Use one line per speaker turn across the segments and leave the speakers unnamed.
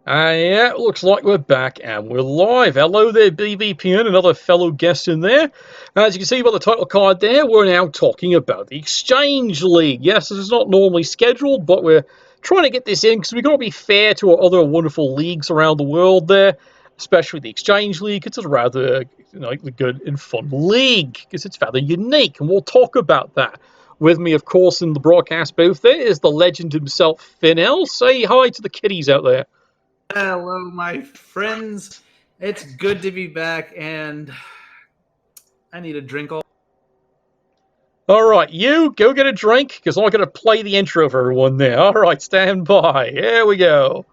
Yeah, looks like we're back and we're live. Hello there, BBPN, another fellow guest in there. As you can see by the title card there, we're now talking about the Exchange League. Yes, this is not normally scheduled, but we're trying to get this in because we've got to be fair to our other wonderful leagues around the world there, especially the Exchange League. It's a rather good and fun league because it's rather unique, and we'll talk about that. With me, of course, in the broadcast booth there is the legend himself, Finhel. Say hi to the kiddies out there.
Hello, my friends. It's good to be back, and I need a drink.
All right, you go get a drink because I'm going to play the intro for everyone there. All right, stand by. Here we go.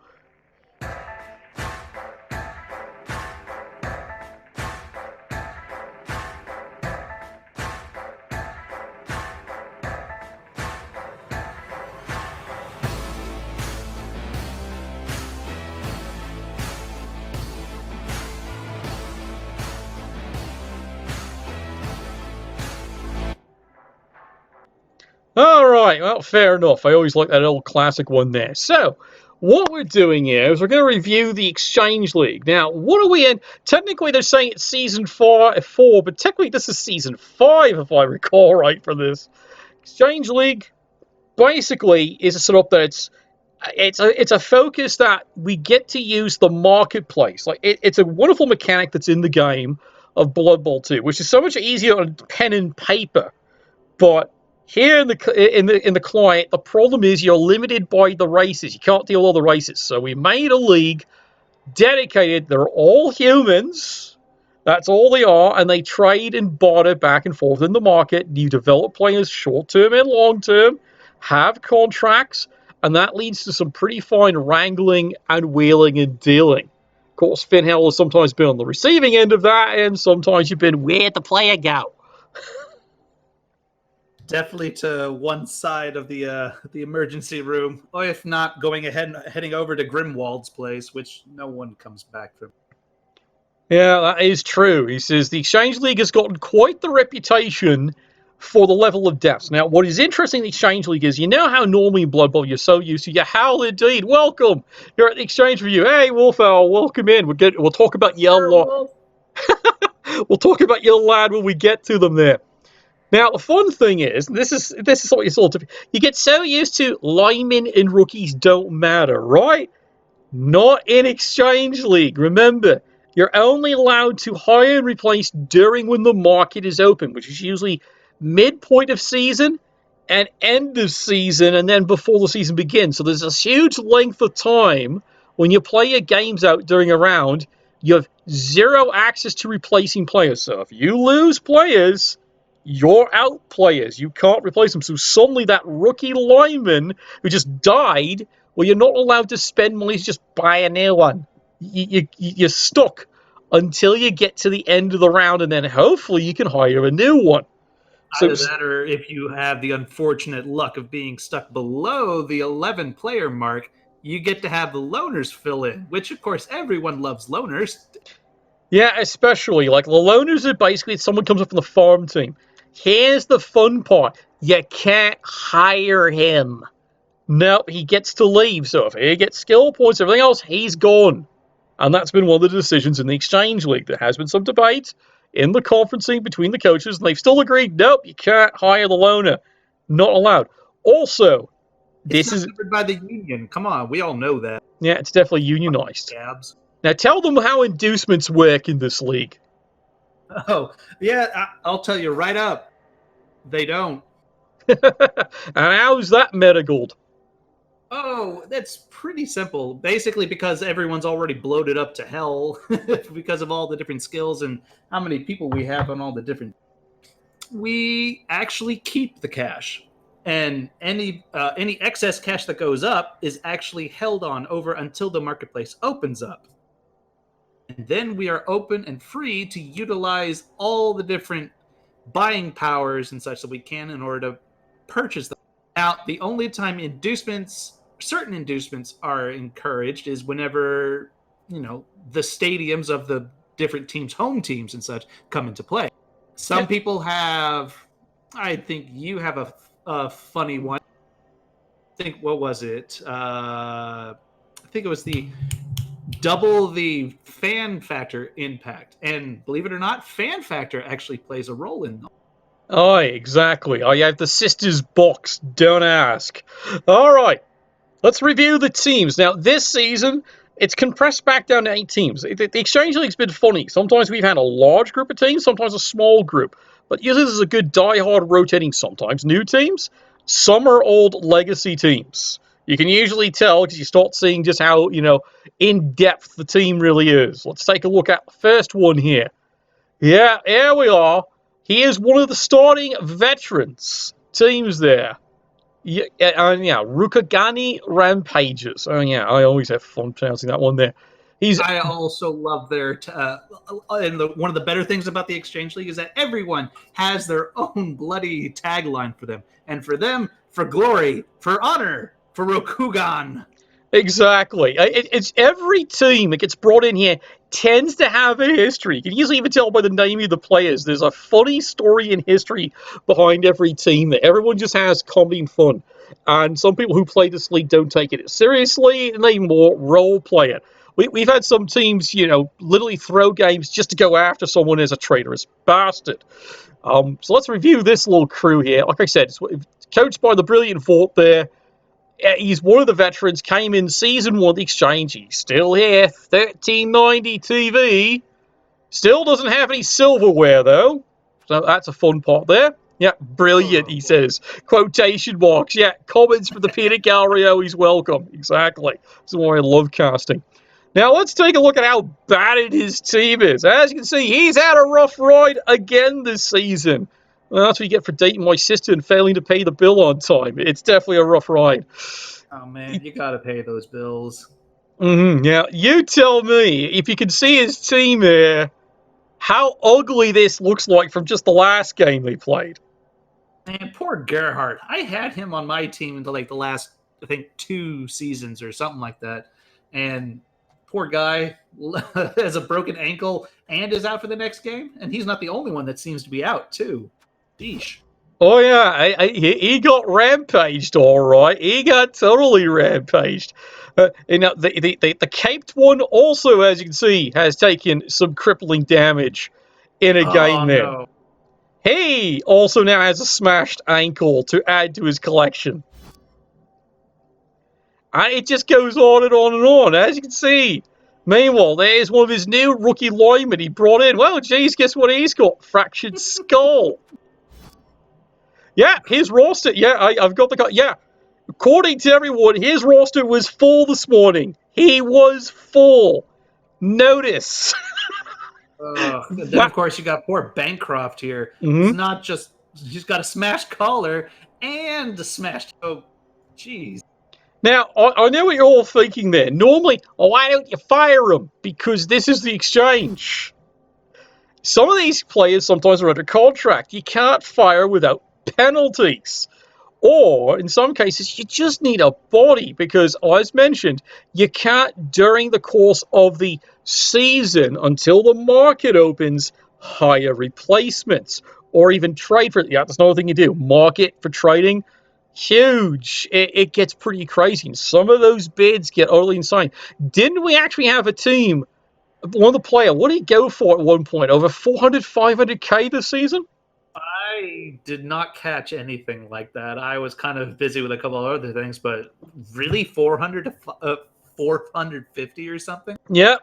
All right, well, fair enough. I always like that old classic one there. So, what we're doing here is we're going to review the Exchange League. Now, what are we in? Technically, they're saying it's season four, but technically this is season 5, if I recall right, for this. Exchange League basically is a setup that it's a focus that we get to use the marketplace. Like it's a wonderful mechanic that's in the game of Blood Bowl 2, which is so much easier on pen and paper, but here in the client, the problem is you're limited by the races. You can't deal all the races. So we made a league dedicated. They're all humans. That's all they are, and they trade and barter back and forth in the market. You develop players short term and long term, have contracts, and that leads to some pretty fine wrangling and wheeling and dealing. Of course, Finhel has sometimes been on the receiving end of that, and sometimes you've been where'd the player go?
Definitely to one side of the emergency room, or if not, heading over to Grimwald's place, which no one comes back from.
Yeah, that is true. He says the Exchange League has gotten quite the reputation for the level of depth. Now, what is interesting in the Exchange League is, you know how normally in Blood Bowl you're so used to, howl indeed, welcome. You're at the Exchange Review. Hey, Wolfowl, welcome in. We'll talk about your we'll talk about your lad when we get to them there. Now, the fun thing is, this is what you sort of, you get so used to linemen and rookies don't matter, right? Not in Exchange League. Remember, you're only allowed to hire and replace during when the market is open, which is usually midpoint of season and end of season, and then before the season begins. So there's a huge length of time when you play your games out during a round, you have zero access to replacing players. So if you lose players, you're out players. You can't replace them. So suddenly that rookie lineman who just died, well, you're not allowed to spend money to just buy a new one. You're stuck until you get to the end of the round, and then hopefully you can hire a new one. So,
Either that, or if you have the unfortunate luck of being stuck below the 11-player mark, you get to have the loners fill in, which, of course, everyone loves loners.
yeah, especially like the loners are basically someone comes up from the farm team. Here's the fun part: you can't hire him. Nope, he gets to leave. So if he gets skill points, everything else, he's gone. And that's been one of the decisions in the Exchange League. There has been some debate in the conferencing between the coaches, and they've still agreed, nope, you can't hire the loner. Not allowed. Also,
It's not covered by the union. Come on, we all know that.
Yeah, it's definitely unionized.
Scabs.
Now tell them how inducements work in this league.
Oh, yeah, I'll tell you right up. They don't.
And how's that medical?
Oh, that's pretty simple. Basically, because everyone's already bloated up to hell because of all the different skills and how many people we have on all the different. We actually keep the cash, and any excess cash that goes up is actually held on over until the marketplace opens up. And then we are open and free to utilize all the different buying powers and such that we can in order to purchase them. Now, the only time certain inducements are encouraged is whenever, the stadiums of the different teams, home teams and such, come into play. Some people have, I think you have a funny one. I think, what was it? I think it was the double the fan factor impact. And believe it or not, fan factor actually plays a role in them.
Oh, exactly. I have the sisters box. Don't ask. All right. Let's review the teams. Now, this season, it's compressed back down to 8 teams. The Exchange League's been funny. Sometimes we've had a large group of teams, sometimes a small group. But usually this is a good die-hard rotating, sometimes new teams. Some are old legacy teams. You can usually tell because you start seeing just how, in-depth the team really is. Let's take a look at the first one here. Yeah, here we are. He is one of the starting veterans teams there. Yeah, Rukagani Rampages. Oh, yeah, I always have fun pronouncing that one there.
I also love their and one of the better things about the Exchange League is that everyone has their own bloody tagline for them. And for them, for glory, for honor, for Rokugan.
Exactly. It's every team that gets brought in here tends to have a history. You can usually even tell by the name of the players. There's a funny story and history behind every team that everyone just has comedy and fun. And some people who play this league don't take it seriously, and they more role play it. We've had some teams, literally throw games just to go after someone as a traitorous bastard. So let's review this little crew here. Like I said, it's coached by the brilliant Vort there. He's one of the veterans, came in season 1 of the Exchange. He's still here, 1390 TV. Still doesn't have any silverware, though. So that's a fun part there. Yeah, brilliant, he says. Quotation marks. Yeah, comments from the peanut gallery, he's welcome. Exactly. That's why I love casting. Now, let's take a look at how battered his team is. As you can see, he's had a rough ride again this season. Well, that's what you get for dating my sister and failing to pay the bill on time. It's definitely a rough ride.
Oh, man, you got to pay those bills.
Yeah, you tell me, if you can see his team there, how ugly this looks like from just the last game they played.
Man, poor Gerhardt. I had him on my team until the last, I think, 2 seasons or something like that. And poor guy has a broken ankle and is out for the next game. And he's not the only one that seems to be out, too. Sheesh.
Oh, yeah, he got rampaged, all right. He got totally rampaged. The caped one also, as you can see, has taken some crippling damage in a game there. No. He also now has a smashed ankle to add to his collection. It just goes on and on and on, as you can see. Meanwhile, there's one of his new rookie linemen he brought in. Well, geez, guess what he's got? Fractured skull. Yeah, his roster. Yeah, I've got the. Yeah, according to everyone, his roster was full this morning. He was full. Notice.
Then, of course, you got poor Bancroft here. Mm-hmm. It's not just he's got a smashed collar and a smashed. Oh, jeez.
Now, I know what you're all thinking there. Normally, why don't you fire him? Because this is the Exchange. Some of these players sometimes are under contract. You can't fire without penalties. Or, in some cases, you just need a body because, as mentioned, you can't, during the course of the season, until the market opens, hire replacements or even trade for it. Yeah, that's another thing you do. Market for trading, huge. It gets pretty crazy. And some of those bids get utterly insane. Didn't we actually have a team, one of the players, what did he go for at one point? Over 400, 500K this season?
I did not catch anything like that. I was kind of busy with a couple of other things, but really 400 to 450 or something?
Yeah.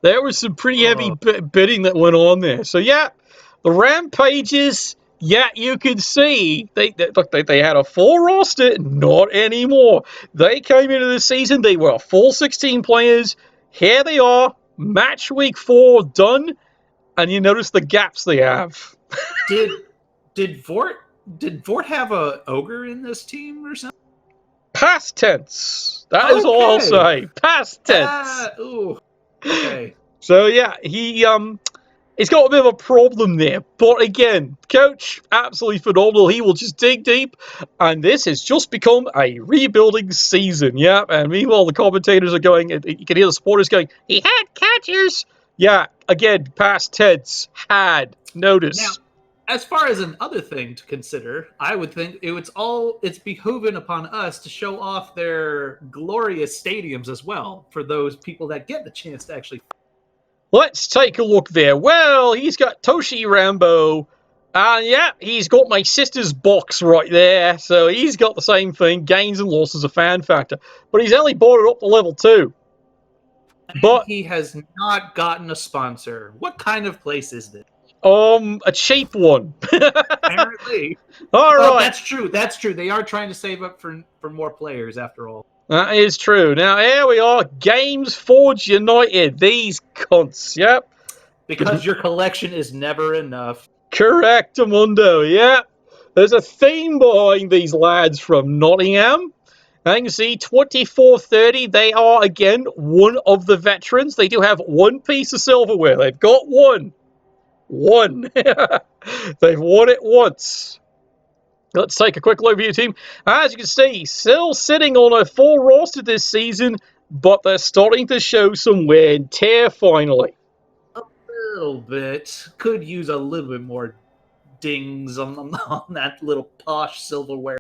There was some pretty heavy bidding that went on there. So, yeah, the Rampages, yeah, you can see they had a full roster, not anymore. They came into the season, they were a full 16 players. Here they are, match week 4 done, and you notice the gaps they have.
Did Vort have a ogre in this team or something?
Past tense. That is all I'll say. Past tense.
Okay.
So yeah, he's got a bit of a problem there. But again, coach, absolutely phenomenal. He will just dig deep, and this has just become a rebuilding season. Yeah, and meanwhile the commentators are going. You can hear the supporters going, "He had catchers." Yeah, again, past tense. Had. Notice.
as far as another thing to consider, I would think it's behooving upon us to show off their glorious stadiums as well for those people that get the chance to actually.
Let's take a look there. Well, he's got Toshi Rambo. And yeah, he's got my sister's box right there. So he's got the same thing, gains and losses a fan factor. But he's only brought it up to level 2.
But he has not gotten a sponsor. What kind of place is this?
A cheap one.
Apparently.
All right.
That's true. That's true. They are trying to save up for more players after all.
That is true. Now, here we are. Games Forge United. These cunts. Yep.
Because your collection is never enough.
Correct, Amundo. Yep. There's a theme behind these lads from Nottingham. And you can see 2430. They are, again, one of the veterans. They do have one piece of silverware. They've got one. One. They've won it once. Let's take a quick look at your team. As you can see, still sitting on a full roster this season, but they're starting to show some wear and tear finally.
A little bit. Could use a little bit more dings on that little posh silverware.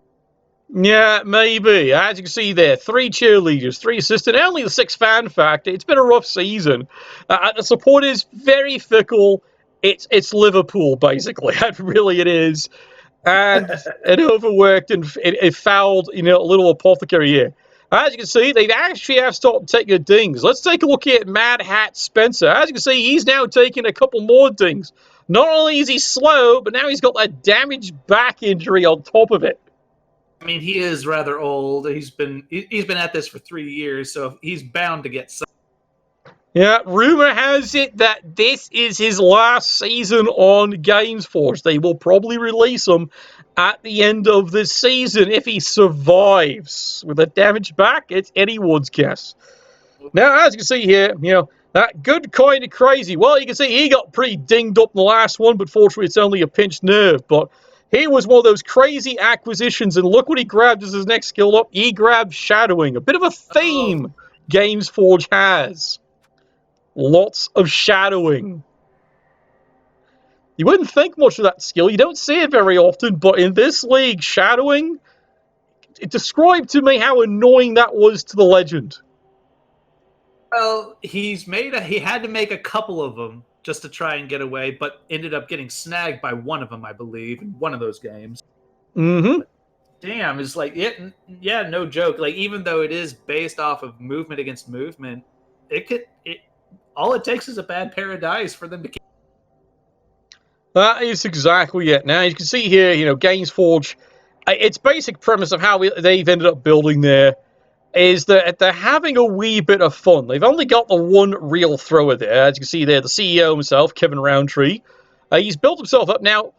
Yeah, maybe. As you can see there, 3 cheerleaders, 3 assistant, only the 6 fan factor. It's been a rough season. The support is very fickle. It's Liverpool, basically. Really, it is. And it overworked and it fouled, a little apothecary here. As you can see, they actually have started taking dings. Let's take a look at Mad Hat Spencer. As you can see, he's now taking a couple more dings. Not only is he slow, but now he's got that damaged back injury on top of it.
I mean, he is rather old. He's been at this for 3 years, so he's bound to get some.
Yeah, rumor has it that this is his last season on Games Force. They will probably release him at the end of this season if he survives. With a damaged back, it's anyone's guess. Now, as you can see here, that good kind of crazy. Well, you can see he got pretty dinged up in the last one, but fortunately it's only a pinched nerve. But he was one of those crazy acquisitions, and look what he grabbed as his next skill up. He grabbed Shadowing, a bit of a theme Games Forge has. Lots of shadowing. You wouldn't think much of that skill. You don't see it very often, but in this league, shadowing, it described to me how annoying that was to the legend.
Well, he had to make a couple of them just to try and get away, but ended up getting snagged by one of them, I believe, in one of those games.
Mm-hmm.
But damn, it's like, no joke. Like, even though it is based off of movement against movement, all it takes is a bad pair of dice for them to keep.
That is exactly it. Now, you can see here, Games Forge, its basic premise of how they've ended up building there is that they're having a wee bit of fun. They've only got the one real thrower there. As you can see there, the CEO himself, Kevin Roundtree. He's built himself up. Now,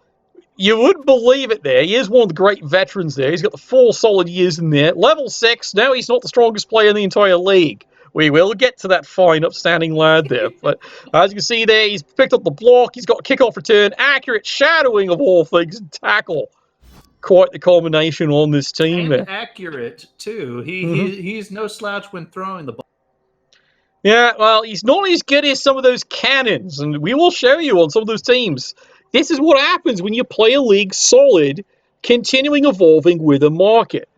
you wouldn't believe it there. He is one of the great veterans there. He's got the 4 solid years in there. Level 6. Now, he's not the strongest player in the entire league. We will get to that fine, upstanding lad there. But as you can see there, he's picked up the block. He's got kickoff return, accurate shadowing of all things, and tackle. Quite the combination on this team there.
Accurate, too. He's no slouch when throwing the ball.
Yeah, well, he's not as good as some of those cannons, and we will show you on some of those teams. This is what happens when you play a league solid, continuing evolving with a market.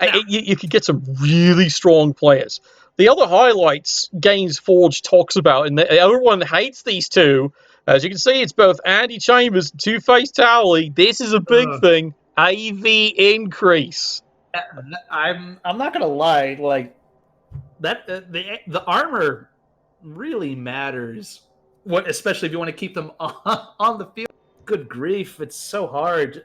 Now, you could get some really strong players. The other highlights Games Forge talks about, and everyone hates these two. As you can see, it's both Andy Chambers and Two-Face Towelie. This is a big thing. AV increase.
I'm not gonna lie, like that. The armor really matters. Especially if you want to keep them on the field. Good grief, it's so hard.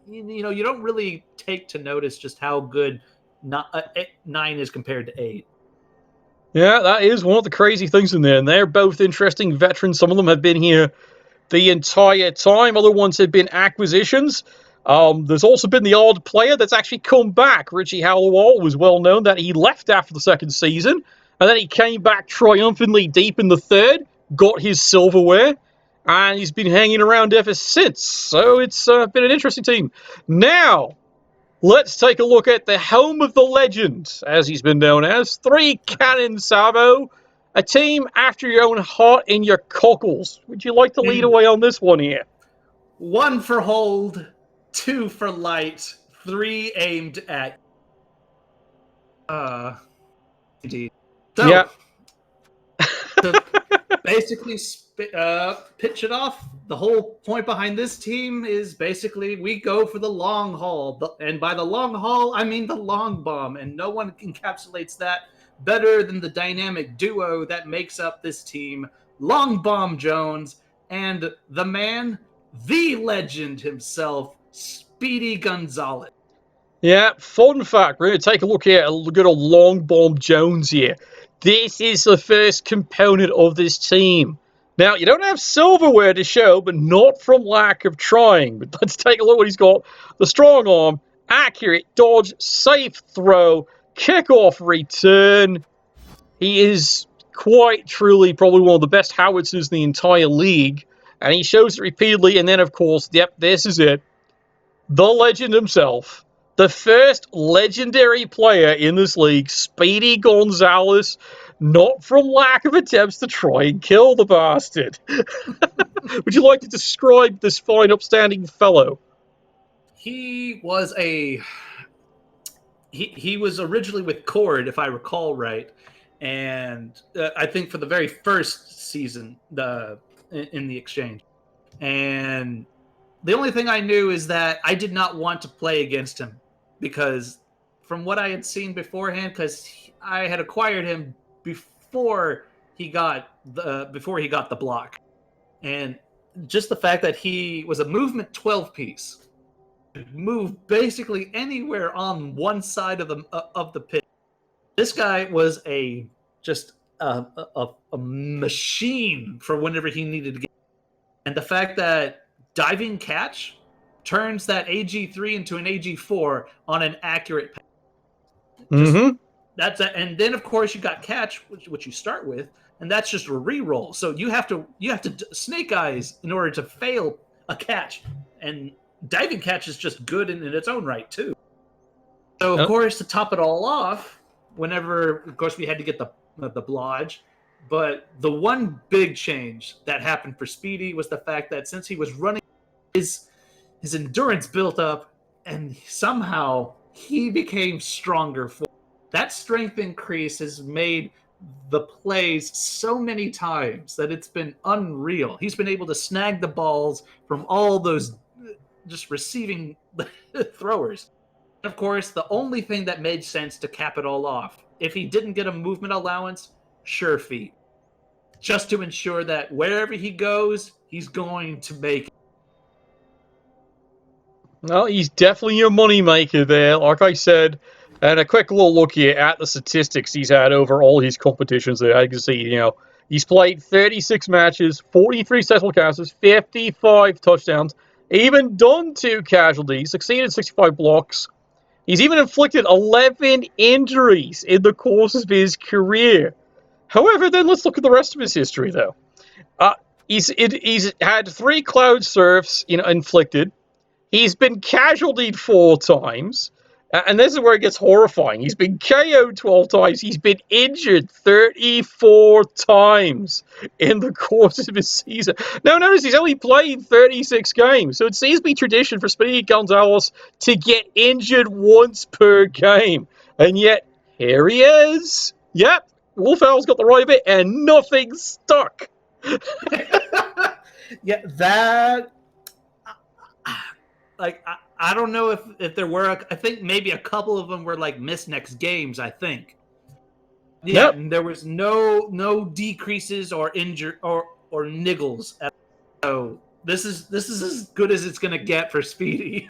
You don't really take to notice just how good 9 is compared to 8.
Yeah, that is one of the crazy things in there. And they're both interesting veterans. Some of them have been here the entire time. Other ones have been acquisitions. There's also been the odd player that's actually come back. Richie Hallowell was well known that he left after the 2nd season. And then he came back triumphantly deep in the 3rd, got his silverware, and he's been hanging around ever since. So it's been an interesting team. Now, let's take a look at the home of the legend, as he's been known as. 3 Cannon Savo, a team after your own heart in your cockles. Would you like to lead away on this one here?
1 for hold, 2 for light, 3 aimed at. Indeed. So,
Yeah.
to basically pitch it off, the whole point behind this team is basically we go for the long haul. And by the long haul, I mean the long bomb. And no one encapsulates that better than the dynamic duo that makes up this team, Long Bomb Jones and the man, the legend himself, Speedy Gonzalez.
Yeah, fun fact. We're going to take a look here at good old Long Bomb Jones here. This is the first component of this team. Now, you don't have silverware to show, but not from lack of trying. But let's take a look at what he's got. The strong arm, accurate dodge, safe throw, kickoff return. He is quite truly probably one of the best howitzers in the entire league. And he shows it repeatedly. And then, of course, yep, this is it. The legend himself. The first legendary player in this league, Speedy Gonzalez, not from lack of attempts to try and kill the bastard. Would you like to describe this fine, upstanding fellow?
He was he was originally with Cord, if I recall right, and I think for the very first season in the exchange. And the only thing I knew is that I did not want to play against him because from what I had seen beforehand, because I had acquired him before he got the block, and just the fact that he was a movement 12 piece, move basically anywhere on one side of the pitch. This guy was just a machine for whenever he needed to get. And the fact that diving catch turns that AG3 into an AG4 on an accurate pass. That's and then of course you got catch, which you start with, and that's just a reroll. So you have to snake eyes in order to fail a catch, and diving catch is just good in its own right too. So of course to top it all off, whenever of course we had to get the blodge. But the one big change that happened for Speedy was the fact that since he was running, his endurance built up, and somehow he became stronger. That strength increase has made the plays so many times that it's been unreal. He's been able to snag the balls from all those just receiving throwers. And of course, the only thing that made sense to cap it all off, if he didn't get a movement allowance, sure feet. Just to ensure that wherever he goes, he's going to make it.
Well, he's definitely your moneymaker there, like I said. And a quick little look here at the statistics he's had over all his competitions there. You can see, he's played 36 matches, 43 successful casters, 55 touchdowns, even done 2 casualties, succeeded 65 blocks. He's even inflicted 11 injuries in the course of his career. However, then let's look at the rest of his history, though. He's had 3 cloud surfs, inflicted. He's been casualtied 4 times. And this is where it gets horrifying. He's been KO'd 12 times. He's been injured 34 times in the course of his season. Now, notice he's only played 36 games. So it seems to be tradition for Speedy Gonzalez to get injured once per game. And yet, here he is. Yep, Wolfowl's got the right bit, and nothing stuck.
Yeah, that... I don't know if there were. I think maybe a couple of them were like missed next games. I think. Yeah, yep. There was no decreases or injure or niggles. So this is as good as it's gonna get for Speedy.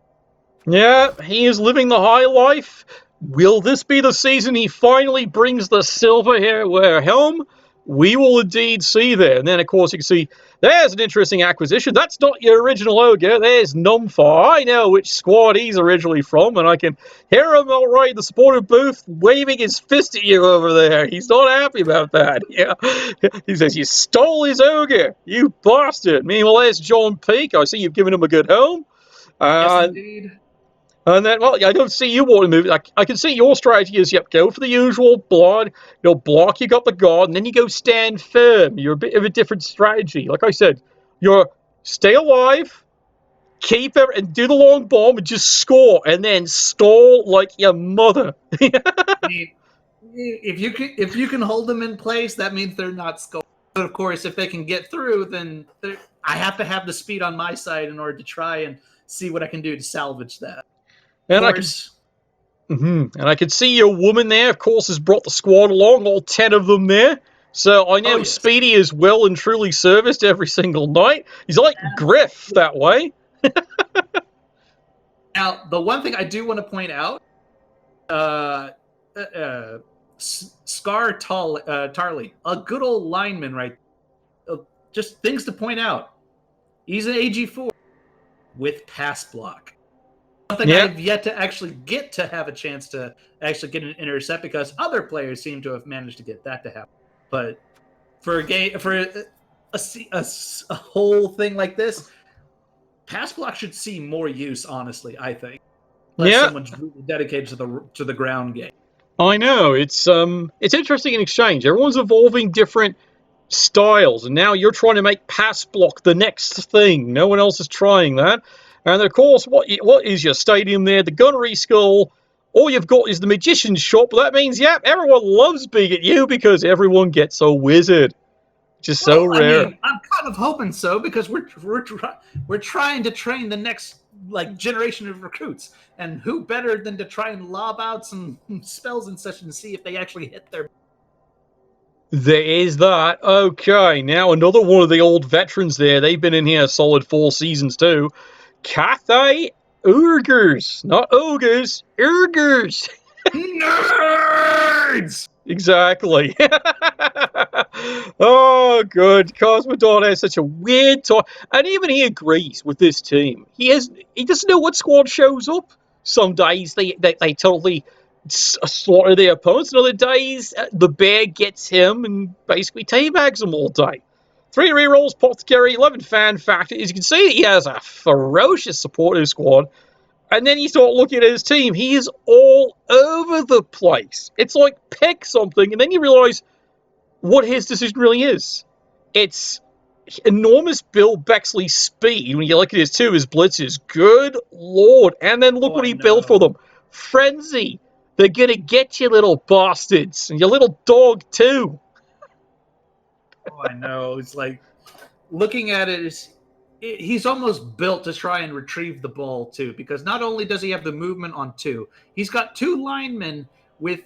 Yeah, he is living the high life. Will this be the season he finally brings the silver hair helm? We will indeed see there. And then, of course, you can see there's an interesting acquisition. That's not your original ogre. There's Numfar. I know which squad he's originally from, and I can hear him all right in the supportive booth waving his fist at you over there. He's not happy about that. Yeah, he says, you stole his ogre, you bastard. Meanwhile, there's John Peake. I see you've given him a good home.
Yes, indeed.
And then, well, I don't see you want to move. I can see your strategy is, go for the usual blood, block, you got the guard, and then you go stand firm. You're a bit of a different strategy. Like I said, you're stay alive, keep it and do the long bomb and just score and then stall like your mother.
I mean, if you can hold them in place, that means they're not scoring. But of course, if they can get through, then I have to have the speed on my side in order to try and see what I can do to salvage that. Of course.
And I can see your woman there, of course, has brought the squad along, all 10 of them there. So I know Speedy is well and truly serviced every single night. He's like Griff that way.
Now, the one thing I do want to point out, Scar Tarley, a good old lineman, right? Just things to point out. He's an AG4 with pass block. Something I've yet to actually get to have a chance to actually get an intercept because other players seem to have managed to get that to happen. But for a game, for a whole thing like this, pass block should see more use. Honestly, I think. Unless someone's really dedicated to the ground game.
I know it's interesting in Exchange. Everyone's evolving different styles, and now you're trying to make pass block the next thing. No one else is trying that. And of course, what is your stadium there? The gunnery skull. All you've got is the magician's shop. But that means, everyone loves being at you because everyone gets a wizard. Just so rare. I mean,
I'm kind of hoping so because we're trying to train the next generation of recruits, and who better than to try and lob out some spells and such and see if they actually hit their.
There is that. Okay, now another one of the old veterans there. They've been in here a solid 4 seasons too. Cathay Urgers. Not ogres, Urgers.
Nerds!
Exactly. Oh, good. Cosmodon has such a weird time. And even he agrees with this team. He doesn't know what squad shows up. Some days they totally slaughter their opponents, and other days the bear gets him and basically teabags him all day. 3 rerolls, Apothecary, 11 fan factor. As you can see, he has a ferocious supportive squad. And then you start looking at his team. He is all over the place. It's like pick something, and then you realize what his decision really is. It's enormous Bill Bexley speed. When you look at his blitzes, good lord. And then look what he built for them. Frenzy. They're going to get you, little bastards. And your little dog, too.
Oh, I know. It's like, looking at it, he's almost built to try and retrieve the ball, too. Because not only does he have the movement on 2, he's got 2 linemen with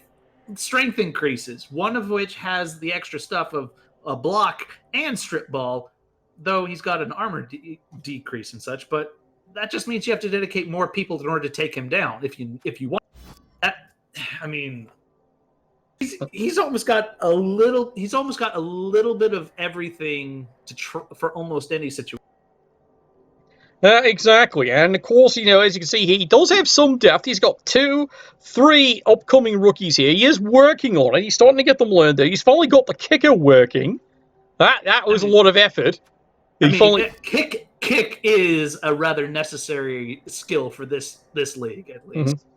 strength increases. One of which has the extra stuff of a block and strip ball, though he's got an armor decrease and such. But that just means you have to dedicate more people in order to take him down if you want. I mean, he's almost got a little bit of everything for almost any situation.
Exactly, and of course, as you can see, he does have some depth. He's got 2, 3 upcoming rookies here. He is working on it. He's starting to get them learned there. He's finally got the kicker working. That was a lot of effort.
Kick is a rather necessary skill for this league, at least.
Mm-hmm.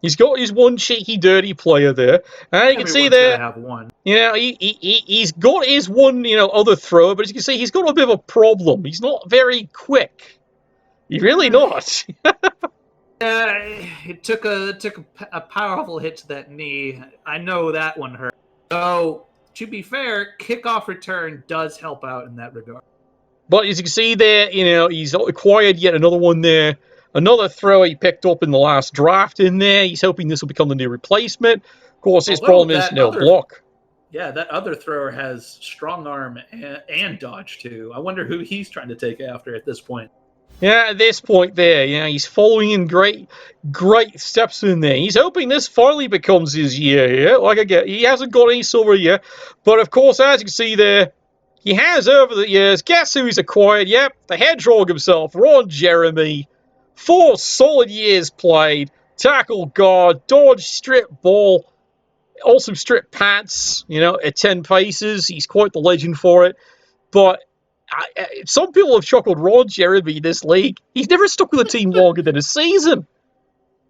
He's got his one cheeky, dirty player there. And you can see there,
have one.
He's got his one, other thrower, but as you can see, he's got a bit of a problem. He's not very quick. He's really not.
It took a powerful hit to that knee. I know that one hurt. So, to be fair, kickoff return does help out in that regard.
But as you can see there, he's acquired yet another one there. Another throw he picked up in the last draft in there. He's hoping this will become the new replacement. Of course, his problem is no block.
Yeah, that other thrower has strong arm and dodge, too. I wonder who he's trying to take after at this point.
Yeah, at this point there, he's following in great steps in there. He's hoping this finally becomes his year here. Like again, he hasn't got any silver yet. But, of course, as you can see there, he has over the years. Guess who he's acquired? Yep, the hedgehog himself, Ron Jeremy. 4 solid years played, tackle guard, dodge, strip ball, also strip pants, at 10 paces. He's quite the legend for it. But some people have chuckled Ron Jeremy in this league. He's never stuck with a team longer than a season.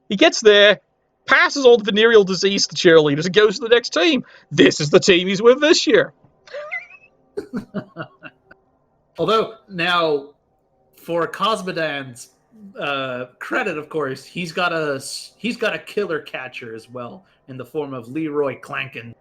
He gets there, passes on the venereal disease to cheerleaders, and goes to the next team. This is the team he's with this year.
Although, now, for Cosmodan's credit, of course, he's got a killer catcher as well in the form of Leroy Clankin.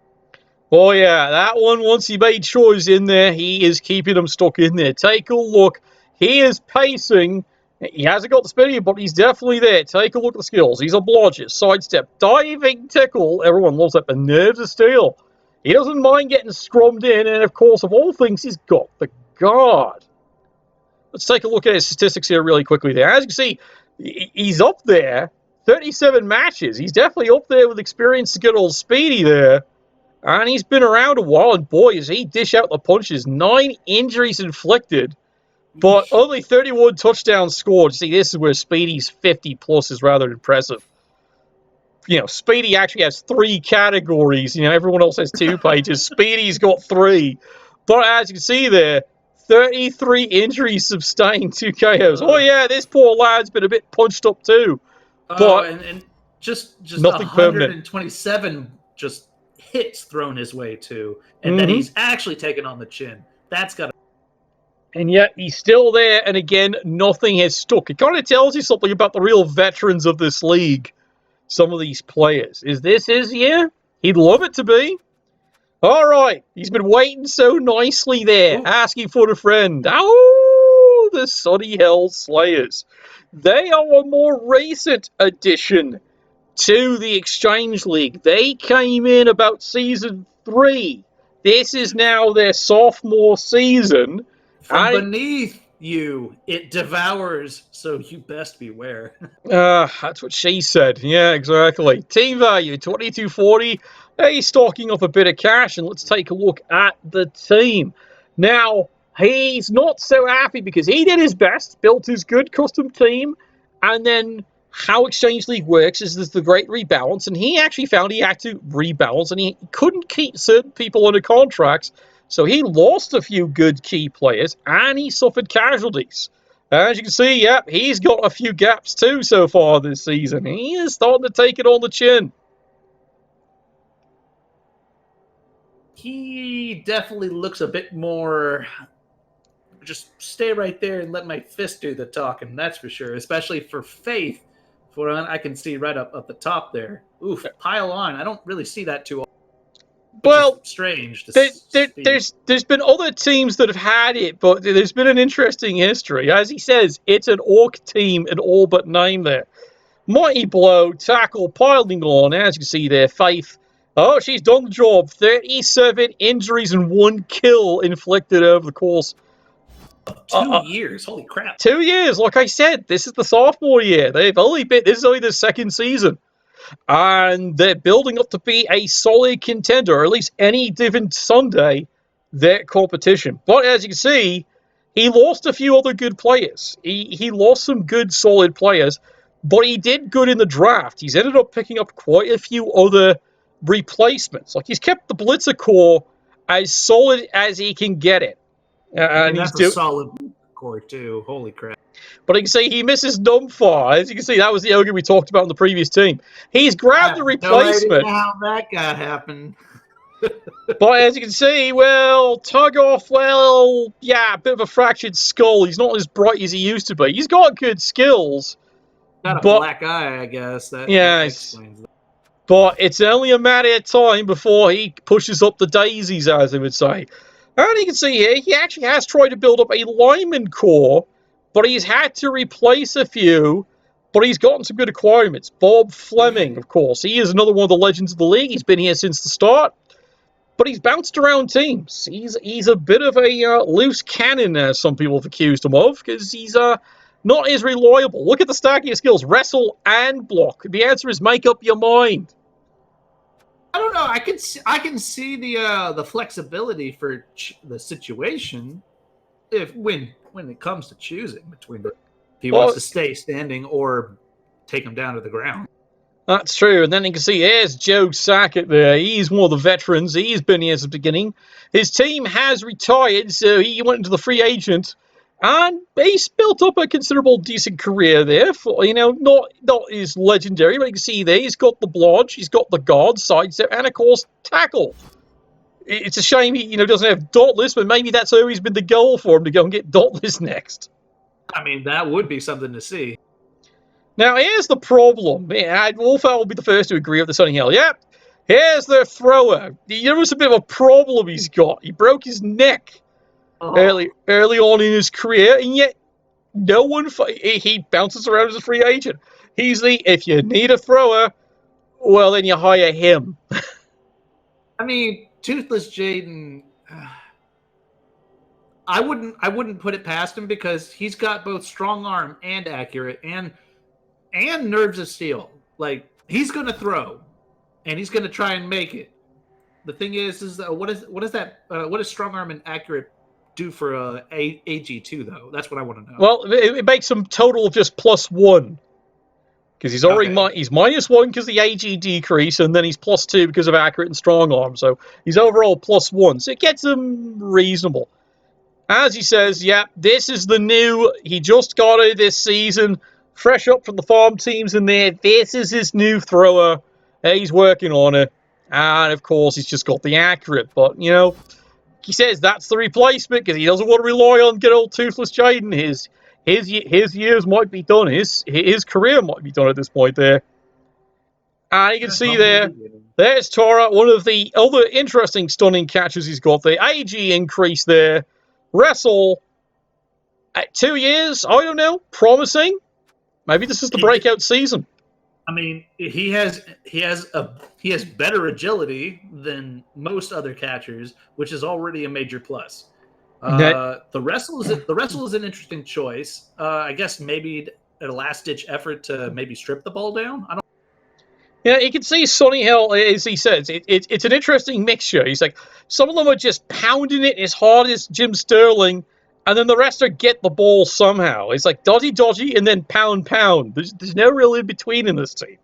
Oh, yeah, that one, once he made sure he's in there, he is keeping them stuck in there. Take a look. He is pacing. He hasn't got the speed, but he's definitely there. Take a look at the skills. He's obliges, sidestep, diving, tickle. Everyone loves that, but nerves of steel. He doesn't mind getting scrummed in, and of course, of all things, he's got the guard. Let's take a look at his statistics here really quickly there. As you can see, he's up there. 37 matches. He's definitely up there with experience to get old Speedy there. And he's been around a while, and boy, does he dish out the punches. 9 injuries inflicted, but only 31 touchdowns scored. See, this is where Speedy's 50-plus is rather impressive. You know, Speedy actually has 3 categories. You know, everyone else has 2 pages. Speedy's got 3. But as you can see there, 33 injuries sustained, 2 KOs. Oh, yeah, this poor lad's been a bit punched up too. But
and just
nothing
127
permanent.
just hits thrown his way too, and then he's actually taken on the chin. That's got to...
And yet he's still there, and again, nothing has stuck. It kind of tells you something about the real veterans of this league, some of these players. Is this his year? He'd love it to be. All right, he's been waiting so nicely there, asking for a friend. Oh, the Sunny Hell Slayers. They are a more recent addition to the Exchange League. They came in about Season 3. This is now their sophomore season.
From beneath you, it devours, so you best beware.
That's what she said. Yeah, exactly. Team value, 2240. He's stocking up a bit of cash, and let's take a look at the team. Now, he's not so happy because he did his best, built his good custom team, and then how Exchange League works is there's the great rebalance, and he actually found he had to rebalance, and he couldn't keep certain people under contracts, so he lost a few good key players, and he suffered casualties. As you can see, yep, he's got a few gaps too so far this season. He is starting to take it on the chin.
He definitely looks a bit more... Just stay right there and let my fist do the talking, that's for sure, especially for Faith. For I can see right up the top there. Oof, pile on. I don't really see that too often.
Well,
strange.
There's been other teams that have had it, but there's been an interesting history. As he says, it's an orc team in all but name there. Mighty blow, tackle, piling on. As you can see there, Faith. Oh, she's done the job. 37 injuries and 1 kill inflicted over the course.
2 years, holy crap!
2 years, like I said, this is the sophomore year. This is only the second season, and they're building up to be a solid contender, or at least any given Sunday, their competition. But as you can see, he lost a few other good players. He lost some good, solid players, but he did good in the draft. He's ended up picking up quite a few other replacements. Like, he's kept the Blitzer core as solid as he can get it.
And that's a solid core too. Holy crap!
But you can see he misses Numfar. As you can see, that was the ogre we talked about on the previous team. He's grabbed the replacement.
No idea how that got happened.
But as you can see, well, Tug Off, well, yeah, a bit of a fractured skull. He's not as bright as he used to be. He's got good skills.
Got a black eye, I guess. That explains that.
But it's only a matter of time before he pushes up the daisies, as they would say. And you can see here, he actually has tried to build up a lineman core, but he's had to replace a few, but he's gotten some good acquirements. Bob Fleming, of course. He is another one of the legends of the league. He's been here since the start, but he's bounced around teams. He's a bit of a loose cannon, as some people have accused him of, because he's not as reliable. Look at the stack of his skills. Wrestle and block. The answer is make up your mind.
I don't know. I can see the flexibility for the situation, when it comes to choosing between if he wants to stay standing or take him down to the ground.
That's true. And then you can see here's Joe Sackett there. He's one of the veterans. He's been here since the beginning. His team has retired, so he went into the free agent. And he's built up a considerable decent career there. For, not as legendary, but you can see there he's got the blodge, he's got the guard, sidestep, and of course tackle. It's a shame he doesn't have Dauntless, but maybe that's always been the goal for him to go and get Dauntless next.
I mean, that would be something to see.
Now, here's the problem. Wolfell will be the first to agree with the Sunny Hill. Yep, here's their thrower. You notice a bit of a problem he's got. He broke his neck early on in his career, and yet no one. He bounces around as a free agent. He's the if you need a thrower, well then you hire him.
I mean, Toothless Jaden. I wouldn't put it past him because he's got both strong arm and accurate and nerves of steel. Like, he's going to throw, and he's going to try and make it. The thing is what does strong arm and accurate do for AG2 though? That's what I want to know.
Well, it makes him total of just +1 because he's already he's -1 because the AG decrease, and then he's +2 because of accurate and strong arm. So he's overall +1. So it gets him reasonable. As he says, yeah, this is the new. He just got it this season, fresh up from the farm teams in there. This is his new thrower. He's working on it. And, of course, he's just got the accurate. But, you know, he says that's the replacement because he doesn't want to rely on good old Toothless Jaden. His years might be done. His career might be done at this point there. And you can see there's Tora, one of the other interesting stunning catches he's got there. AG increase there. Wrestle at 2 years, I don't know, promising. Maybe this is the breakout season.
I mean, he has better agility than most other catchers, which is already a major plus. The wrestle is an interesting choice. I guess maybe a last-ditch effort to maybe strip the ball down. I don't.
Yeah, you can see Sonny Hill, as he says, it's an interesting mixture. He's like, some of them are just pounding it as hard as Jim Sterling, and then the rest are get the ball somehow. It's like dodgy, and then pound. There's no real in-between in this team.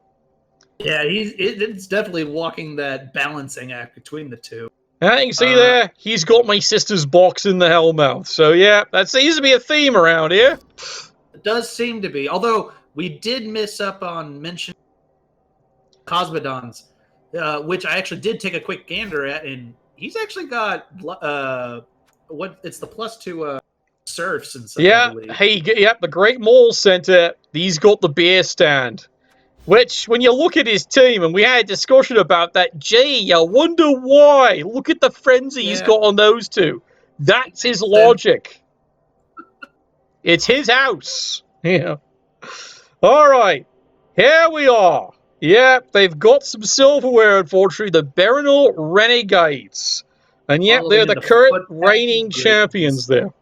Yeah, it's definitely walking that balancing act between the two.
And you can see there, he's got my sister's box in the hellmouth. So, yeah, that seems to be a theme around here.
It does seem to be, although we did miss up on mentioning Cosmodons, which I actually did take a quick gander at, and he's actually got it's the +2 surfs and stuff.
Yeah, the Great Mall Center. He's got the beer stand, which when you look at his team, and we had a discussion about that. Gee, I wonder why. Look at the frenzy he's got on those two. That's his logic. It's his house. Yeah. All right, here we are. Yep, they've got some silverware, unfortunately. The Berenal Renegades. And yep, they're the current reigning champions there.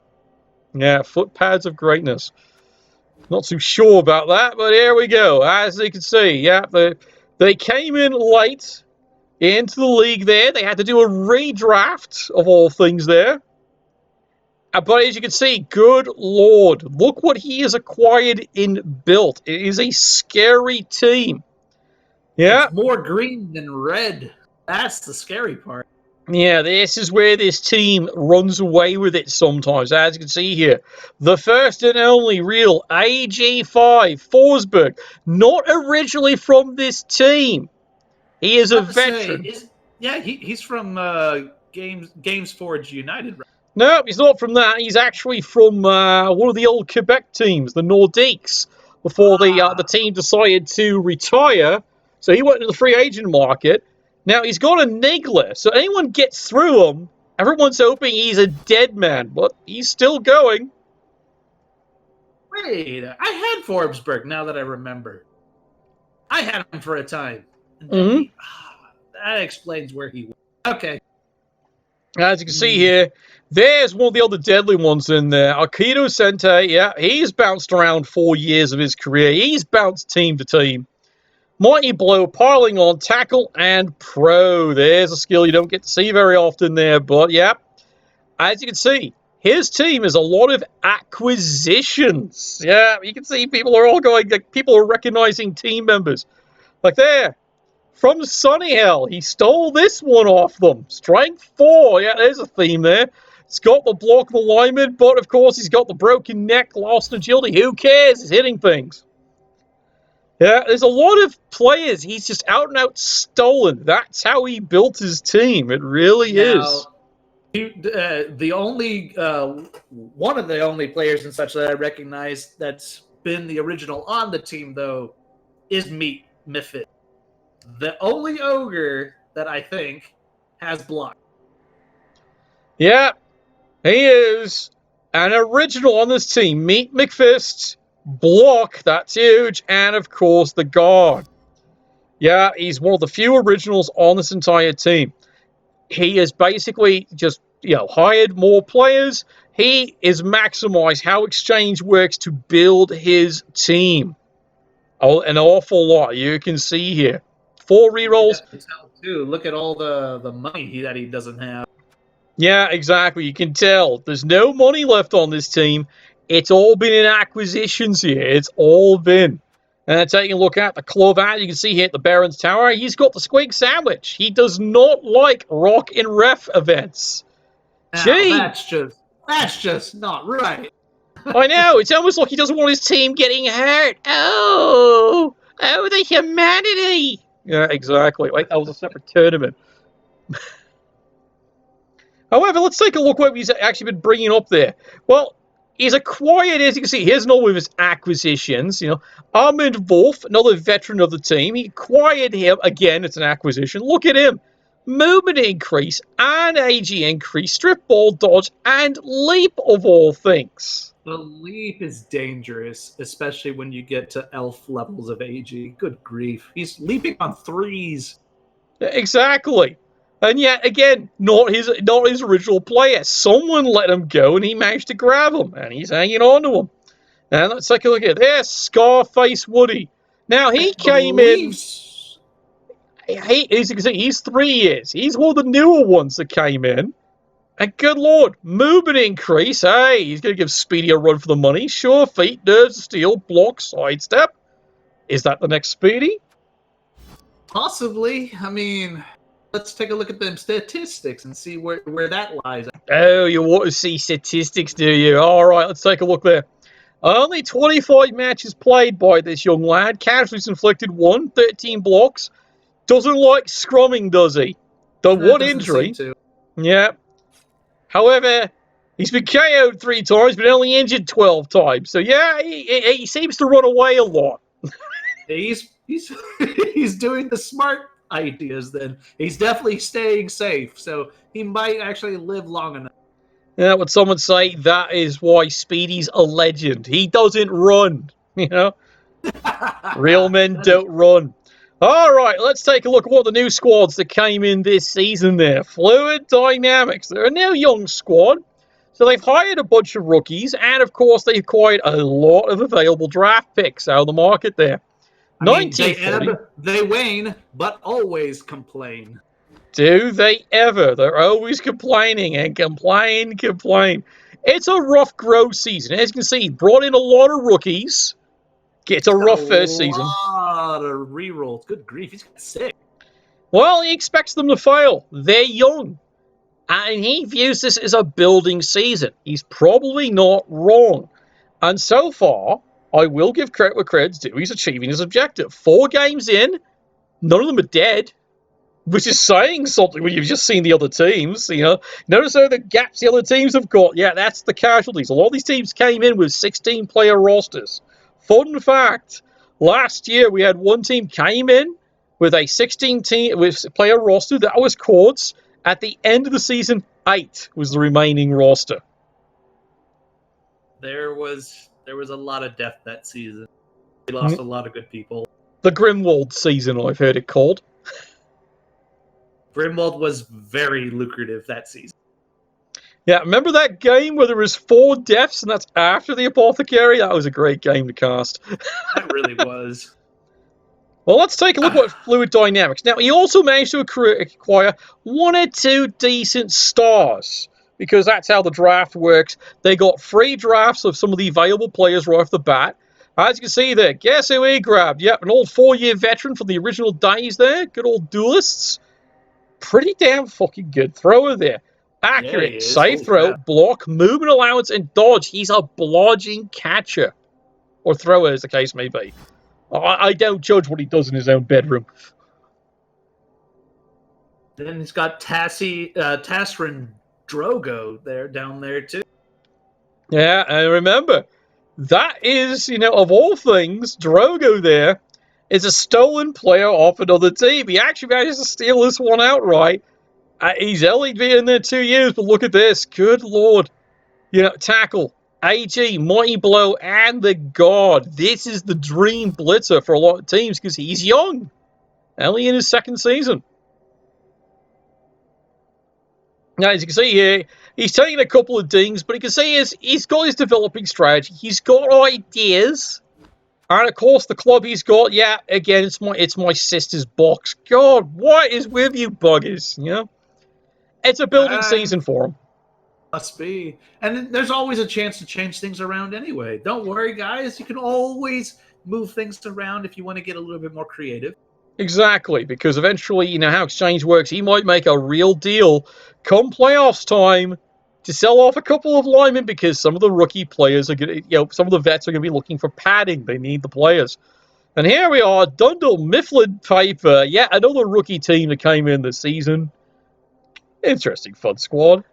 Yeah, foot pads of greatness. Not too sure about that, but here we go. As you can see, yeah, they came in late into the league there. They had to do a redraft of all things there. But as you can see, good Lord, look what he has acquired in built. It is a scary team. Yeah.
It's more green than red. That's the scary part.
Yeah, this is where this team runs away with it sometimes. As you can see here, the first and only real AG5 Forsberg, not originally from this team. He is a veteran.
He's from Games Forge United, right?
No, he's not from that. He's actually from one of the old Quebec teams, the Nordiques, before the team decided to retire. So he went into the free agent market. Now, he's got a niggler, so anyone gets through him, everyone's hoping he's a dead man, but he's still going.
Wait, I had Forsberg, now that I remember. I had him for a time. That explains where he went. Okay.
As you can see here, there's one of the other deadly ones in there. Aikido Sente, yeah, he's bounced around 4 years of his career. He's bounced team to team. Mighty Blow, piling on, tackle, and pro. There's a skill you don't get to see very often there, but yeah. As you can see, his team is a lot of acquisitions. Yeah, you can see people are all going, like, people are recognizing team members. Like there, from Sunny Hill, he stole this one off them. Strength 4, yeah, there's a theme there. It's got the block the lineman, but of course he's got the broken neck, lost agility. Who cares? He's hitting things. Yeah, there's a lot of players he's just out and out stolen. That's how he built his team. It really is.
The only one of the only players and such that I recognize that's been the original on the team, though, is Meat Miffit. The only ogre that I think has block.
Yeah, he is an original on this team. Meet McFist, block, that's huge, and of course the guard. Yeah, he's one of the few originals on this entire team. He has basically just, hired more players. He is maximized how Exchange works to build his team. Oh, an awful lot. You can see here. 4 rerolls.
Too. Look at all the money that he doesn't have.
Yeah, exactly. You can tell there's no money left on this team. It's all been in acquisitions here. It's all been. And taking a look at the club ad, you can see here at the Baron's Tower, he's got the squig sandwich. He does not like rock and ref events. Gee,
that's just not right.
I know. It's almost like he doesn't want his team getting hurt. Oh, the humanity. Yeah, exactly. Wait, that was a separate tournament. However, let's take a look what he's actually been bringing up there. Well, he's acquired, as you can see, here's another of his acquisitions. Armand Wolf, another veteran of the team. He acquired him. Again, it's an acquisition. Look at him. Movement increase and AG increase, strip ball dodge, and leap of all things.
The leap is dangerous, especially when you get to elf levels of AG. Good grief. He's leaping on 3s.
Exactly. And yet, again, not his original player. Someone let him go, and he managed to grab him, and he's hanging on to him. And let's take a look at this. Scarface Woody. Now, he came in... as you can see, he's 3 years. He's one of the newer ones that came in. And good lord, movement increase. Hey, he's going to give Speedy a run for the money. Sure feet, nerves of steel, block, sidestep. Is that the next Speedy?
Possibly. I mean... Let's take a look at them statistics and see where that lies.
Oh, you want to see statistics, do you? All right, let's take a look there. Only 25 matches played by this young lad. Casualties inflicted 1, 13 blocks. Doesn't like scrumming, does he? The one injury. Yeah. However, he's been KO'd 3 times, but only injured 12 times. So, yeah, he seems to run away a lot.
He's doing the smart ideas. Then he's definitely staying safe, so he might actually live long enough.
Yeah, would someone say that is why Speedy's a legend? He doesn't run, Real men don't run. All right, let's take a look at what the new squads that came in this season there. Fluid Dynamics. They're a new young squad. So they've hired a bunch of rookies, and of course they acquired a lot of available draft picks out of the market there.
They ebb, they wane, but always complain.
Do they ever? They're always complaining and complain. It's a rough growth season. As you can see, he brought in a lot of rookies. It's a rough first season.
A lot of rerolls. Good grief, he's got 6.
Well, he expects them to fail. They're young. And he views this as a building season. He's probably not wrong. And so far, I will give credit where credit's due. He's achieving his objective. 4 games in, none of them are dead, which is saying something when you've just seen the other teams. Notice how the gaps the other teams have got. Yeah, that's the casualties. A lot of these teams came in with 16-player rosters. Fun fact: last year we had one team came in with a 16-player roster. That was Quartz. At the end of the season, 8 was the remaining roster.
There was a lot of death that season. We lost a lot of good people.
The Grimwald season, I've heard it called.
Grimwald was very lucrative that season.
Yeah, remember that game where there was 4 deaths, and that's after the Apothecary? That was a great game to cast.
That really was.
Well, let's take a look at Fluid Dynamics. Now, he also managed to acquire 1 or 2 decent stars, because that's how the draft works. They got free drafts of some of the available players right off the bat. As you can see there, guess who he grabbed? Yep, an old 4-year veteran from the original days there. Good old duelists. Pretty damn fucking good thrower there. Accurate, safe throw, block, movement allowance, and dodge. He's a blodging catcher. Or thrower, as the case may be. I don't judge what he does in his own bedroom.
Then he's got Tasrin Drogo there down there too.
Yeah, and remember, that is, of all things, Drogo there is a stolen player off another team. He actually managed to steal this one outright. He's only been in there 2 years, but look at this. Good Lord. Tackle, AG, Mighty Blow, and the God. This is the dream blitzer for a lot of teams because he's young. Only in his second season. Now, as you can see here, he's taking a couple of dings, but you can see he's got his developing strategy. He's got ideas. And, of course, the club he's got, yeah, again, it's my sister's box. God, what is with you buggers? It's a building season for him.
Must be. And there's always a chance to change things around anyway. Don't worry, guys. You can always move things around if you want to get a little bit more creative.
Exactly, because eventually, how Exchange works, he might make a real deal come playoffs time to sell off a couple of linemen because some of the rookie players are going to, some of the vets are going to be looking for padding. They need the players. And here we are, Dundle Mifflin Paper, yet another rookie team that came in this season. Interesting fun squad.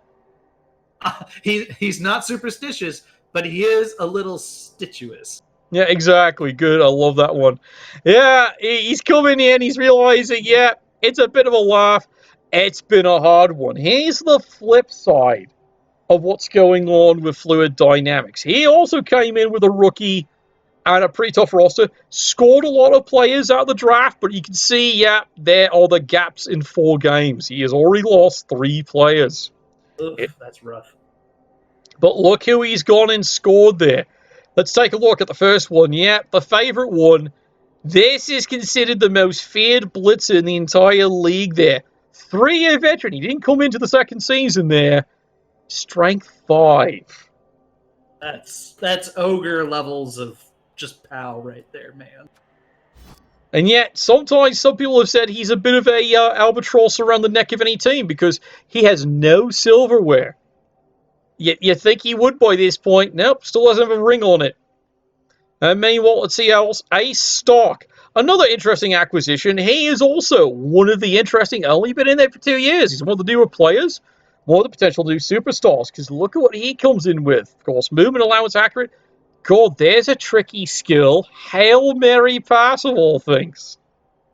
He's not superstitious, but he is a little stituous.
Yeah, exactly. Good. I love that one. Yeah, he's coming in. He's realizing, yeah, it's a bit of a laugh. It's been a hard one. Here's the flip side of what's going on with Fluid Dynamics. He also came in with a rookie and a pretty tough roster. Scored a lot of players out of the draft, but you can see, yeah, there are the gaps in 4 games. He has already lost 3 players.
Ugh, that's rough.
But look who he's gone and scored there. Let's take a look at the first one. Yeah, the favorite one. This is considered the most feared blitzer in the entire league there. 3-year veteran. He didn't come into the second season there. Strength 5.
That's ogre levels of just POW right there, man.
And yet, sometimes some people have said he's a bit of a albatross around the neck of any team because he has no silverware. You think he would by this point. Nope, still doesn't have a ring on it. And meanwhile, let's see else. Ace Stark. Another interesting acquisition. He is also one of the interesting, only been in there for 2 years. He's one of the newer players. More of the potential new superstars. Because look at what he comes in with. Of course, movement allowance accurate. God, there's a tricky skill. Hail Mary pass of all things.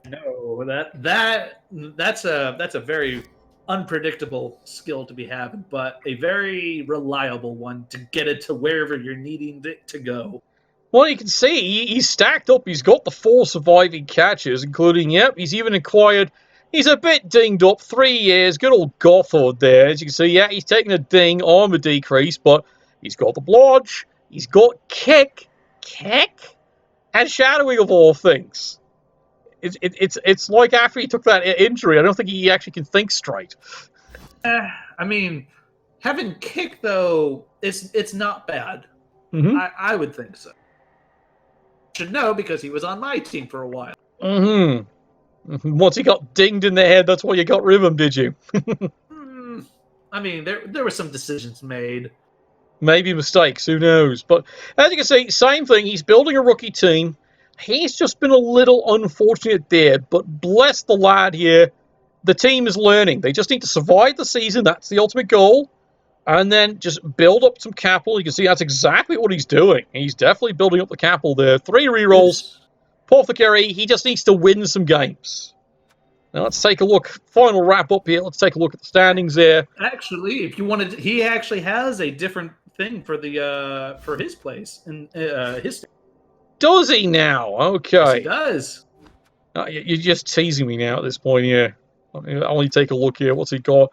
No, that's a very unpredictable skill to be having, but a very reliable one to get it to wherever you're needing it to go.
Well, you can see he's stacked up. He's got the 4 surviving catches, including, he's even acquired. He's a bit dinged up. 3 years. Good old Gothard there. As you can see, yeah, he's taking a ding, armor decrease, but he's got the blodge. He's got kick, and shadowing of all things. It's like after he took that injury, I don't think he actually can think straight.
I mean, having kick though, it's not bad.
Mm-hmm.
I would think so. Should know because he was on my team for a while.
Mm-hmm. Once he got dinged in the head, that's why you got rid of him, did you?
I mean, there were some decisions made.
Maybe mistakes, who knows? But as you can see, same thing. He's building a rookie team. He's just been a little unfortunate there, but bless the lad here. The team is learning. They just need to survive the season. That's the ultimate goal. And then just build up some capital. You can see that's exactly what he's doing. He's definitely building up the capital there. 3 rerolls. Apothecary, he just needs to win some games. Now let's take a look. Final wrap up here. Let's take a look at the standings there.
Actually, if you wanted, he actually has a different thing for the for his place in his.
Does he now? Okay.
Yes, he does.
You're just teasing me now at this point. Yeah. I'll only take a look here. What's he got?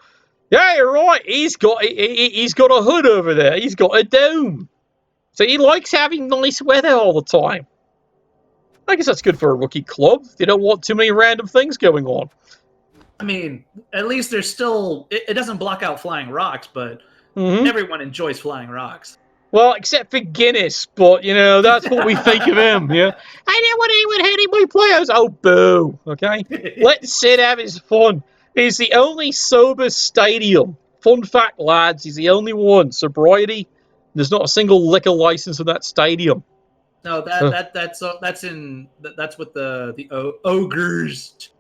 Yeah, you're right. He's got a hood over there. He's got a dome. So he likes having nice weather all the time. I guess that's good for a rookie club. They don't want too many random things going on.
I mean, at least there's still... It doesn't block out flying rocks, but everyone enjoys flying rocks.
Well, except for Guinness, but, that's what we think of him, yeah? I didn't want anyone hating my players. Oh, boo, okay? Let Sid have his fun. He's the only sober stadium. Fun fact, lads, he's the only one. Sobriety, there's not a single liquor license in that stadium.
No, that's with the ogres.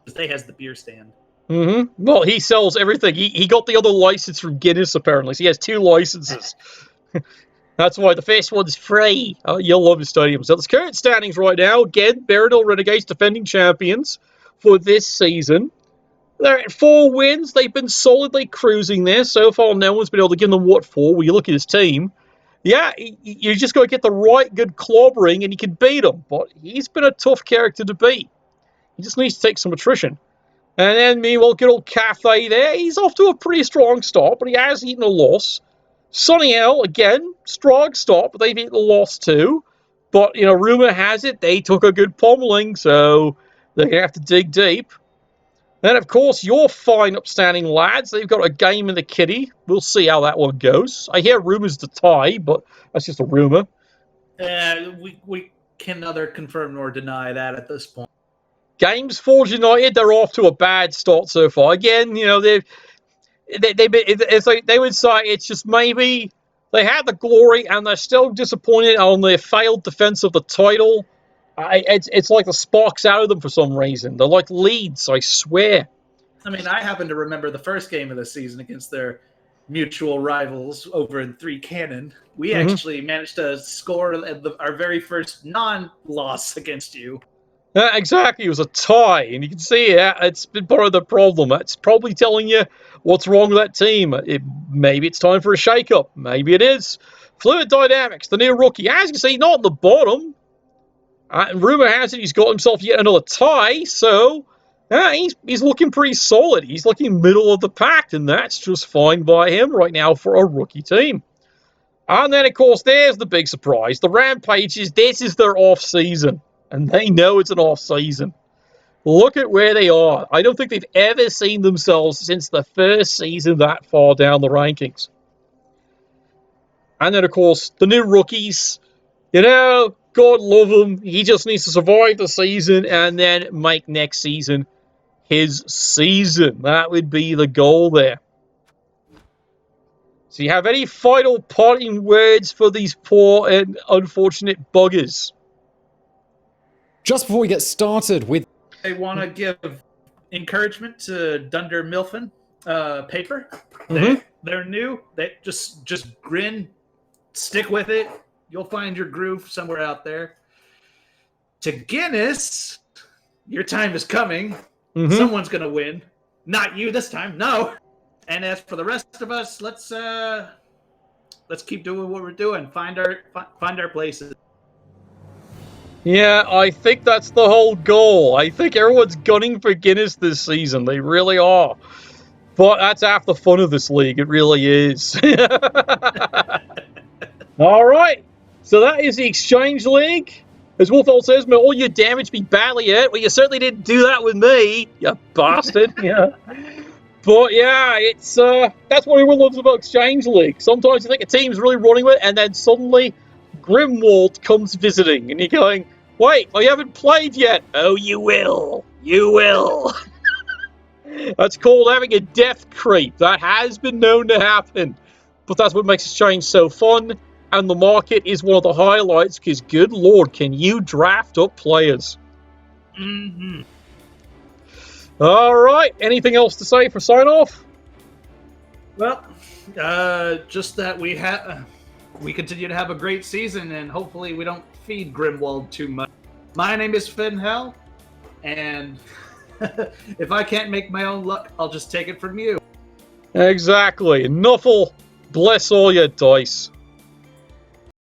They has the beer stand.
Well, he sells everything. He got the other license from Guinness, apparently. So he has 2 licenses. That's why the first one's free. You'll love his stadium. So the current standings right now, again, Berryville Renegades defending champions for this season. They're at 4 wins. They've been solidly cruising there. So far, no one's been able to give them what for. When you look at his team, yeah, you just got to get the right good clobbering and you can beat him. But he's been a tough character to beat. He just needs to take some attrition. And then, meanwhile, good old Cafe there. He's off to a pretty strong start, but he has eaten a loss. Finhel, again, strong start, but they've eaten a loss too. But, rumor has it they took a good pommeling, so they're going to have to dig deep. Then, of course, your fine, upstanding lads. They've got a game in the kitty. We'll see how that one goes. I hear rumors to tie, but that's just a rumor.
We can neither confirm nor deny that at this point.
Games Forge United, they're off to a bad start so far. Again, it's like they would say it's just maybe they had the glory and they're still disappointed on their failed defense of the title. It's like the sparks out of them for some reason. They're like Leeds, I swear.
I mean, I happen to remember the first game of the season against their mutual rivals over in 3 Cannon. We actually managed to score our very first non-loss against you.
Exactly, it was a tie, and you can see it's been part of the problem. It's probably telling you what's wrong with that team. Maybe it's time for a shake-up. Maybe it is. Fluid Dynamics, the new rookie. As you can see, not at the bottom. Rumor has it he's got himself yet another tie, so he's looking pretty solid. He's looking middle of the pack, and that's just fine by him right now for a rookie team. And then, of course, there's the big surprise. The Rampages, this is their off-season. And they know it's an off-season. Look at where they are. I don't think they've ever seen themselves since the first season that far down the rankings. And then, of course, the new rookies. God love him. He just needs to survive the season and then make next season his season. That would be the goal there. So you have any final parting words for these poor and unfortunate buggers?
Just before we get started with...
I want to give encouragement to Dunder Mifflin Paper. They're new. They just grin, stick with it. You'll find your groove somewhere out there. To Guinness, your time is coming. Someone's going to win. Not you this time, no. And as for the rest of us, let's keep doing what we're doing. Find our places.
Yeah, I think that's the whole goal. I think everyone's gunning for Guinness this season. They really are. But that's half the fun of this league. It really is. All right. So that is the Exchange League. As Wolfeld says, may all your damage be badly hurt. Well, you certainly didn't do that with me, you bastard. Yeah. But yeah, it's that's what everyone loves about Exchange League. Sometimes you think a team's really running with it, and then suddenly Grimwald comes visiting, and you're going, wait, I haven't played yet. Oh, you will. You will. That's called having a death creep. That has been known to happen. But that's what makes Exchange so fun, and the market is one of the highlights, because good lord, can you draft up players? All right, anything else to say for sign-off?
Well, just that we continue to have a great season, and hopefully we don't feed Grimwald too much. My name is Finhel, and if I can't make my own luck, I'll just take it from you.
Exactly. Nuffle, bless all your dice.